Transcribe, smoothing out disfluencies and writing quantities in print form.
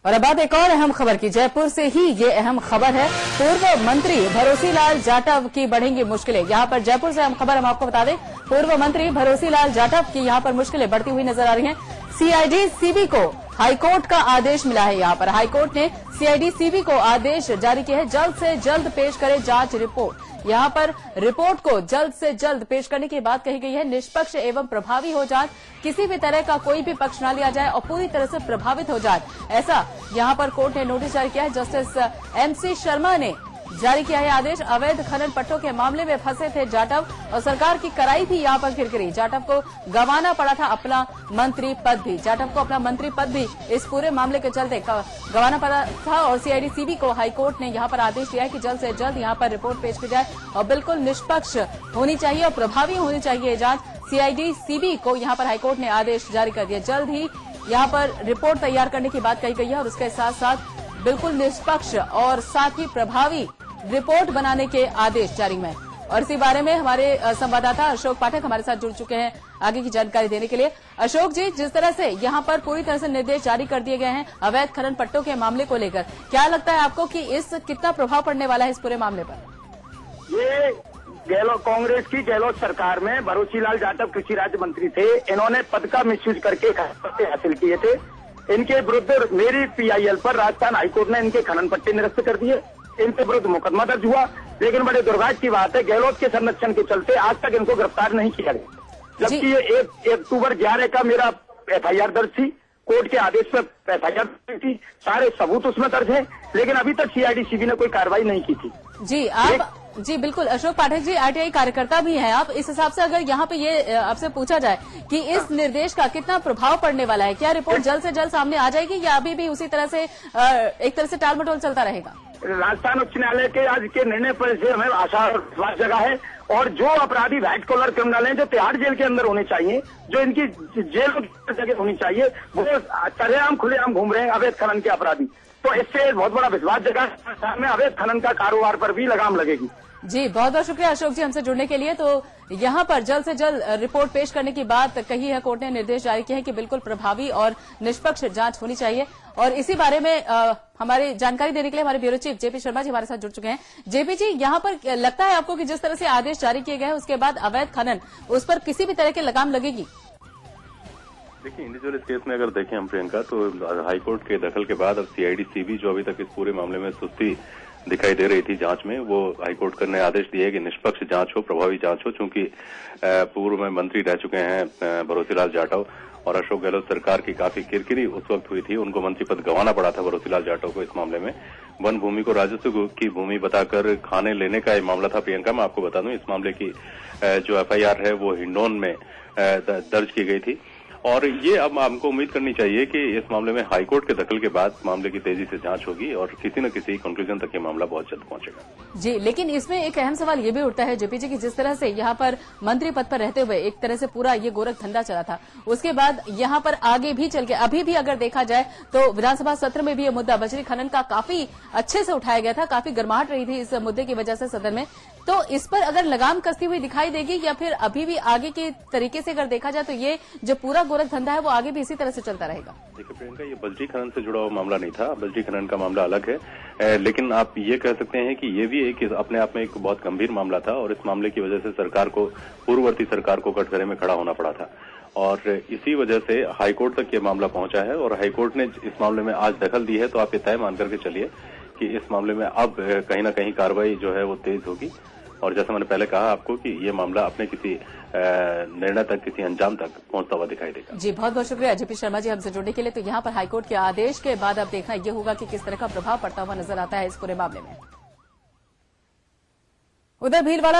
और अब बात एक और अहम खबर की। जयपुर से ही ये अहम खबर है। पूर्व मंत्री भरोसीलाल जाटव की बढ़ेंगी मुश्किलें। यहाँ पर जयपुर से अहम खबर हम आपको बता दें, पूर्व मंत्री भरोसीलाल जाटव की यहाँ पर मुश्किलें बढ़ती हुई नजर आ रही हैं। सीआईडी सीबी को हाईकोर्ट का आदेश मिला है। यहाँ पर हाईकोर्ट ने सीआईडी सीबी को आदेश जारी किया है, जल्द से जल्द पेश करे जांच रिपोर्ट। यहाँ पर रिपोर्ट को जल्द से जल्द पेश करने की बात कही गई है। निष्पक्ष एवं प्रभावी हो जांच, किसी भी तरह का कोई भी पक्ष न लिया जाए और पूरी तरह से प्रभावित हो जाए, ऐसा यहाँ पर कोर्ट ने नोटिस जारी किया है। जस्टिस MC शर्मा ने जारी किया है आदेश। अवैध खनन पट्टों के मामले में फंसे थे जाटव और सरकार की कराई थी यहाँ पर किरकिरी। जाटव को गंवाना पड़ा था अपना मंत्री पद भी। जाटव को अपना मंत्री पद भी इस पूरे मामले के चलते गंवाना पड़ा था और सीआईडी सीबी को हाईकोर्ट ने यहाँ पर आदेश दिया है कि जल्द से जल्द यहाँ पर रिपोर्ट पेश की जाए और बिल्कुल निष्पक्ष होनी चाहिए और प्रभावी होनी चाहिए जांच। सीआईडी सीबी को यहाँ पर हाईकोर्ट ने आदेश जारी कर दिया। जल्द ही यहाँ पर रिपोर्ट तैयार करने की बात कही गई है और उसके साथ साथ बिल्कुल निष्पक्ष और साथ ही प्रभावी रिपोर्ट बनाने के आदेश जारी हुए। और इसी बारे में हमारे संवाददाता अशोक पाठक हमारे साथ जुड़ चुके हैं आगे की जानकारी देने के लिए। अशोक जी, जिस तरह से यहाँ पर पूरी तरह से निर्देश जारी कर दिए गए हैं अवैध खनन पट्टों के मामले को लेकर, क्या लगता है आपको कि इस कितना प्रभाव पड़ने वाला है इस पूरे मामले पर? ये कांग्रेस की गहलोत सरकार में भरोसीलाल जाटव कृषि राज्य मंत्री थे। इन्होंने पद का मिसयूज करके पट्टे हासिल किए थे। इनके विरुद्ध मेरी PIL पर राजस्थान हाईकोर्ट ने इनके खनन पट्टे निरस्त कर दिए। इनके विरुद्ध मुकदमा दर्ज हुआ, लेकिन बड़े दुर्भाग्य की बात है गहलोत के संरक्षण के चलते आज तक इनको गिरफ्तार नहीं किया गया। जबकि ये 1 अक्टूबर 11 का मेरा FIR दर्ज थी, कोर्ट के आदेश पर FIR दर्ज थी, सारे सबूत उसमें दर्ज है, लेकिन अभी तक सीआईडी सीबी ने कोई कार्रवाई नहीं की थी। जी बिल्कुल अशोक पाठक जी, RTI कार्यकर्ता भी हैं आप। इस हिसाब से अगर यहाँ पे ये आपसे पूछा जाए कि इस निर्देश का कितना प्रभाव पड़ने वाला है, क्या रिपोर्ट जल्द से जल्द सामने आ जाएगी या अभी भी उसी तरह से एक तरह से टाल मटोल चलता रहेगा? राजस्थान उच्च न्यायालय के आज के निर्णय पर से हमें आशा और विश्वास जगा है। और जो अपराधी व्हाइट कॉलर क्रिमिनल हैं, जो तिहाड़ जेल के अंदर होने चाहिए, जो इनकी जेल में जगह होनी चाहिए, वो सरेआम खुलेआम घूम रहे हैं अवैध खनन के अपराधी। तो इससे बहुत बड़ा विश्वास जगा में अवैध खनन का कारोबार पर भी लगाम लगेगी। जी बहुत बहुत शुक्रिया अशोक जी हमसे जुड़ने के लिए। तो यहाँ पर जल्द से जल्द रिपोर्ट पेश करने की बात कही है। कोर्ट ने निर्देश जारी किया है कि बिल्कुल प्रभावी और निष्पक्ष जांच होनी चाहिए। और इसी बारे में हमारी जानकारी देने के लिए हमारे bureau chief JP Sharma ji हमारे साथ जुड़ चुके हैं। JP जी, यहाँ पर लगता है आपको कि जिस तरह से आदेश जारी किए गए हैं उसके बाद अवैध खनन उस पर किसी भी तरह की लगाम लगेगी? देखिए, इंडिविजुअल इस केस में अगर देखें हम प्रियंका, तो हाईकोर्ट के दखल के बाद अब सीआईडी सीबी जो अभी तक इस पूरे मामले में सुस्ती दिखाई दे रही थी जांच में, वो हाईकोर्ट ने आदेश दिए है कि निष्पक्ष जांच हो, प्रभावी जांच हो। चूंकि पूर्व में मंत्री रह चुके हैं भरोसीलाल जाटव और अशोक गहलोत सरकार की काफी किरकिरी उस वक्त हुई थी, उनको मंत्री पद गंवाना पड़ा था भरोसीलाल जाटव को। इस मामले में वन भूमि को राजस्व की भूमि बताकर खाने लेने का ये मामला था। प्रियंका, मैं आपको बता दूं इस मामले की जो FIR है वो हिंडौन में दर्ज की गई थी। और ये अब हमको उम्मीद करनी चाहिए कि इस मामले में हाईकोर्ट के दखल के बाद मामले की तेजी से जांच होगी और किसी न किसी कंक्लूजन तक ये मामला बहुत जल्द पहुंचेगा। जी, लेकिन इसमें एक अहम सवाल ये भी उठता है JP जी की जिस तरह से यहाँ पर मंत्री पद पर रहते हुए एक तरह से पूरा ये गोरख धंधा चला था, उसके बाद यहाँ पर आगे भी चल के अभी भी अगर देखा जाए तो विधानसभा सत्र में भी ये मुद्दा बजरी खनन का काफी अच्छे से उठाया गया था, काफी गर्माहट रही थी इस मुद्दे की वजह से सदन में। तो इस पर अगर लगाम कसती हुई दिखाई देगी या फिर अभी भी आगे के तरीके से अगर देखा जाए तो ये जो पूरा गोरख धंधा है वो आगे भी इसी तरह से चलता रहेगा? देखिए प्रियंका, ये बजरी खनन से जुड़ा हुआ मामला नहीं था, बजरी खनन का मामला अलग है। लेकिन आप ये कह सकते हैं कि ये भी एक अपने आप में एक बहुत गंभीर मामला था और इस मामले की वजह से सरकार को, पूर्ववर्ती सरकार को कटघरे में खड़ा होना पड़ा था और इसी वजह से हाईकोर्ट तक ये मामला पहुंचा है। और हाईकोर्ट ने इस मामले में आज दखल दी है, तो आप ये तय मान करके चलिए कि इस मामले में अब कहीं ना कहीं कार्रवाई जो है वो तेज होगी। और जैसा मैंने पहले कहा आपको कि ये मामला अपने किसी निर्णय तक, किसी अंजाम तक पहुंचता हुआ दिखाई देगा। जी बहुत बहुत शुक्रिया JP शर्मा जी हमसे जुड़ने के लिए। तो यहाँ पर हाईकोर्ट के आदेश के बाद अब देखना ये होगा कि किस तरह का प्रभाव पड़ता हुआ नजर आता है इस पूरे मामले में। उधर भीलवाड़ा